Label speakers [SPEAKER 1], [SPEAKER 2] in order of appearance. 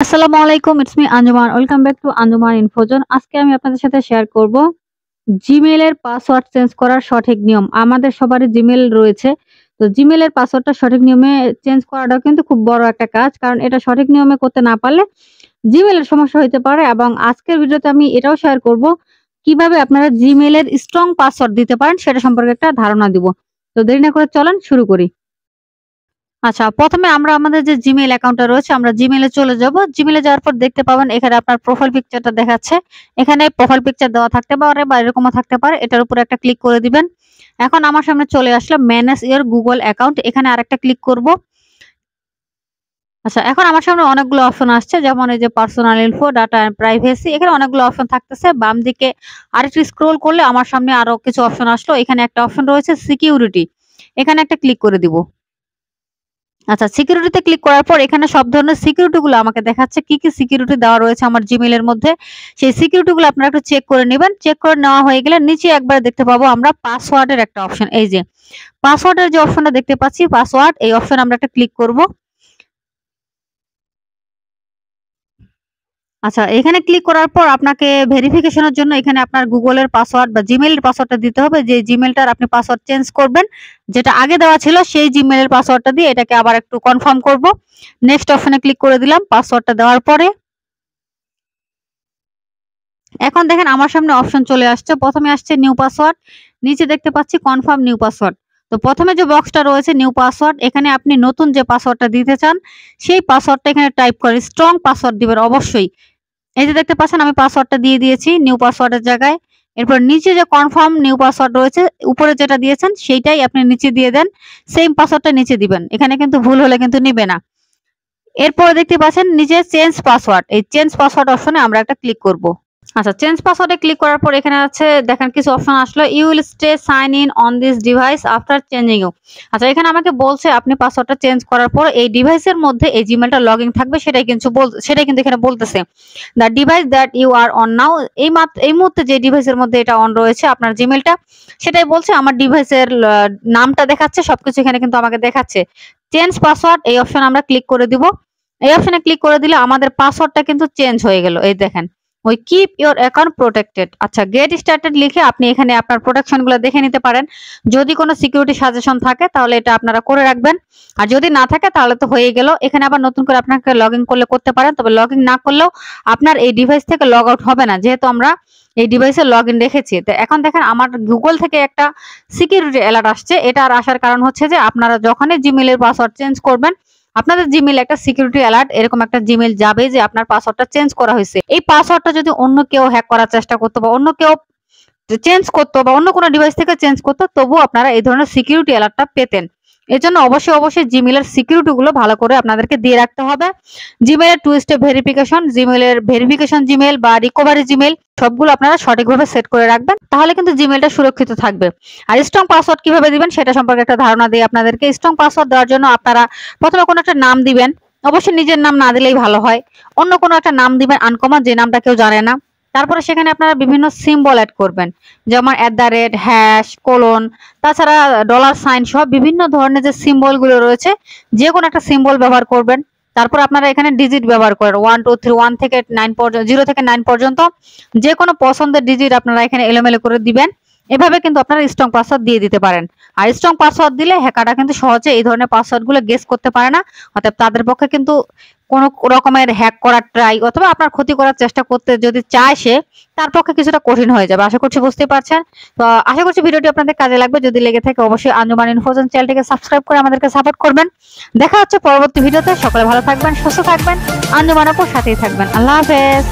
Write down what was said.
[SPEAKER 1] আসসালামু আলাইকুম, it's me Anjuman. Welcome back to Anjuman ইনফোজন। আজকে আমি আপনাদের সাথে শেয়ার করব জিমেইল এর পাসওয়ার্ড চেঞ্জ করার সঠিক নিয়ম। আমাদের সবারই জিমেইল রয়েছে। তো জিমেইল এর পাসওয়ার্ডটা সঠিক নিয়মে চেঞ্জ করাটাও কিন্তু খুব বড় একটা কাজ। কারণ এটা সঠিক নিয়মে করতে না পারলে জিমেইল এর সমস্যা হইতে পারে এবং আজকের ভিডিওতে আমি এটাও শেয়ার করব কিভাবে আপনারা জিমেইল এর স্ট্রং পাসওয়ার্ড দিতে পারেন সেটা সম্পর্কে একটা ধারণা দিব। তো দেরি না করে চলেন শুরু করি। আচ্ছা, ১ম এ আমরা আমাদের যে জিমেইল অ্যাকাউন্টটা রয়েছে আমরা জিমেইলে চলে যাব। জিমেইলে যাওয়ার পর দেখতে পাবেন এখানে আপনার প্রোফাইল পিকচারটা দেখাচ্ছে। এখানে প্রোফাইল পিকচার দেওয়া থাকতে পারে বা এরকমও থাকতে পারে। এটার উপরে একটা ক্লিক করে দিবেন। এখন আমার সামনে চলে আসলো ম্যানেজ ইওর গুগল অ্যাকাউন্ট। এখানে আরেকটা ক্লিক করব। আচ্ছা, এখন আমার সামনে অনেকগুলো অপশন আসছে, যেমন এই যে personal info, data and privacy. এখানে অনেকগুলো অপশন থাকতেছে। বাম দিকে আরেকটু স্ক্রল করলে আমার সামনে আরো কিছু অপশন আসলো। এখানে একটা অপশন রয়েছে সিকিউরিটি। এখানে একটা ক্লিক করে দিব। আচ্ছা, সিকিউরিটিতে ক্লিক করার পর এখানে সব ধরনের সিকিউরিটি গুলো আমাকে দেখাচ্ছে। কি, কি সিকিউরিটি দেওয়া রয়েছে আমার জিমেইল এর মধ্যে। সেই সিকিউরিটি গুলো আপনারা একটু চেক করে নিবেন। চেক করে নেওয়া হয়ে গেলে নিচে একবার দেখতে পাবো আমরা পাসওয়ার্ডের একটা অপশন। এই যে পাসওয়ার্ডের যে অপশনটা দেখতে পাচ্ছি, পাসওয়ার্ড, এই অপশনে আমরা একটা ক্লিক করব। আচ্ছা, এখানে ক্লিক করার পর আপনাকে ভেরিফিকেশনের জন্য এখানে আপনার গুগলের পাসওয়ার্ড বা জিমেইলের পাসওয়ার্ডটা দিতে হবে। যে জিমেইলটার আপনি পাসওয়ার্ড চেঞ্জ করবেন, যেটা আগে দেওয়া ছিল সেই জিমেইলের পাসওয়ার্ডটা দিয়ে এটাকে আবার একটু কনফার্ম করব। নেক্সট অপশনে ক্লিক করে দিলাম পাসওয়ার্ডটা দেওয়ার পরে। এখন দেখেন আমার সামনে অপশন চলে আসছে। ১ম এ আসছে নিউ পাসওয়ার্ড, নিচে দেখতে পাচ্ছি কনফার্ম নিউ পাসওয়ার্ড। তো ১ম এ যে বক্সটা রয়েছে নিউ পাসওয়ার্ড, এখানে আপনি নতুন যে পাসওয়ার্ডটা দিতে চান সেই পাসওয়ার্ডটা এখানে টাইপ করে স্ট্রং পাসওয়ার্ড দিবেন অবশ্যই। এই যে দেখতে পাচ্ছেন আমি পাসওয়ার্ডটা দিয়ে দিয়েছি নিউ পাসওয়ার্ডের জায়গায়। এরপর নিচে যে কনফার্ম নিউ পাসওয়ার্ড রয়েছে উপরে যেটা দিয়েছেন সেইটাই আপনি নিচে দিয়ে দেন। সেম পাসওয়ার্ডটা নিচে দিবেন। এখানে কিন্তু ভুল হলে কিন্তু নিবে না। এরপরে দেখতে পাচ্ছেন নিচে চেঞ্জ পাসওয়ার্ড। এই চেঞ্জ পাসওয়ার্ড অপশনে আমরা একটা ক্লিক করব। আচ্ছা, চেঞ্জ পাসওয়ার্ডে ক্লিক করার পর এখানে আছে দেখেন কিছু অপশন আসলো। You will stay sign in on this device after changing you. আচ্ছা, এখানে আমাকে বলছে আপনি পাসওয়ার্ডটা চেঞ্জ করার পর এই ডিভাইসের মধ্যে এই জিমেইলটা লগইন থাকবে, সেটাই কিন্তু এখানে বলতেছে। The device that you are on now, এই মুহূর্তে যে ডিভাইসের মধ্যে এটা অন রয়েছে আপনার জিমেইলটা, সেটাই বলছে। আমার ডিভাইসের নামটা দেখাচ্ছে, সবকিছু এখানে কিন্তু আমাকে দেখাচ্ছে। চেঞ্জ পাসওয়ার্ড এই অপশন আমরা ক্লিক করে দিব। এই অপশনে ক্লিক করে দিলে আমাদের পাসওয়ার্ডটা কিন্তু চেঞ্জ হয়ে গেল। এই দেখেন ওই কিপ ইওর অ্যাকাউন্ট প্রোটেক্টেড। আচ্ছা, গেট স্টার্টেড লিখে আপনি এখানে আপনার প্রোটেকশন গুলো দেখে নিতে পারেন। যদি কোনো সিকিউরিটি সাজেশন থাকে তাহলে এটা আপনারা করে রাখবেন, আর যদি না থাকে তাহলে তো হয়ে গেল। এখানে আবার নতুন করে আপনাকে লগ ইন করলে করতে পারেন, তবে লগ ইন না করলেও আপনার এই ডিভাইস থেকে লগ আউট হবে না, যেহেতু আমরা এই ডিভাইসে লগ ইন রেখেছি। তো এখন দেখেন আমার গুগল থেকে একটা সিকিউরিটি অ্যালার্ট আসছে। এটা আসার কারণ হচ্ছে যে আপনারা যখনই জিমেইলের পাসওয়ার্ড চেঞ্জ করবেন আপনাদের জিমেইল একটা সিকিউরিটি অ্যালার্ট, এরকম একটা জিমেইল যাবে যে আপনার পাসওয়ার্ডটা চেঞ্জ করা হয়েছে। এই পাসওয়ার্ডটা যদি অন্য কেউ হ্যাক করার চেষ্টা করতো বা অন্য কেউ চেঞ্জ করতো বা অন্য কোনো ডিভাইস থেকে চেঞ্জ করতো, তবুও আপনারা এই ধরনের সিকিউরিটি অ্যালার্টটা পেতেন। এর জন্য অবশ্যই জিমেইলের সিকিউরিটি গুলো ভালো করে আপনাদেরকে দিয়ে রাখতে হবে। জিমেইলের টু স্টেপ ভেরিফিকেশন, জিমেইলের ভেরিফিকেশন জিমেইল বা রিকভারি জিমেইল সবগুলো আপনারা সঠিকভাবে সেট করে রাখবেন, তাহলে কিন্তু জিমেইলটা সুরক্ষিত থাকবে। আর স্ট্রং পাসওয়ার্ড কিভাবে দিবেন সেটা সম্পর্কে একটা ধারণা দিই আপনাদেরকে। স্ট্রং পাসওয়ার্ড দেওয়ার জন্য আপনারা প্রথমে কোনো একটা নাম দিবেন। অবশ্যই নিজের নাম না দিলেই ভালো হয়। অন্য কোনো একটা নাম দিবেন আনকমন, যে নামটা কেউ জানে না। তারপরে সেখানে আপনারা বিভিন্ন সিম্বল অ্যাড করবেন, যেমন @, হ্যাশ, কোলন, তাছাড়া ডলার সাইন সহ বিভিন্ন ধরনের যে সিম্বল গুলো রয়েছে যে কোনো একটা সিম্বল ব্যবহার করবেন। তারপর আপনারা এখানে ডিজিট ব্যবহার করেন 1 2 3 1 থেকে 9 পর্যন্ত, 0 থেকে 9 পর্যন্ত যে কোনো পছন্দের ডিজিট আপনারা এখানে এলোমেলো করে দিবেন। এভাবে কিন্তু আপনারা স্ট্রং পাসওয়ার্ড দিয়ে দিতে পারেন। আর স্ট্রং পাসওয়ার্ড দিলে হ্যাকাররা কিন্তু সহজে এই ধরনের পাসওয়ার্ড গুলো গেস করতে পারে না। অর্থাৎ তাদের পক্ষে কিন্তু কোন রকমের হ্যাক করার ট্রাই অথবা আপনার ক্ষতি করার চেষ্টা করতে যদি চায় সে, তার পক্ষে কিছুটা কঠিন হয়ে যাবে। আশা করছি বুঝতে পারছেন। তো আশা করছি ভিডিওটি আপনাদের কাজে লাগবে। যদি লেগে থাকে অবশ্যই আঞ্জুমান ইনফোজন চ্যানেলটিকে সাবস্ক্রাইব করে আমাদেরকে সাপোর্ট করবেন। দেখা হচ্ছে পরবর্তী ভিডিওতে। সকলে ভালো থাকবেন, সুস্থ থাকবেন, আঞ্জুমান আপুর সাথেই থাকবেন। আল্লাহ হাফেজ।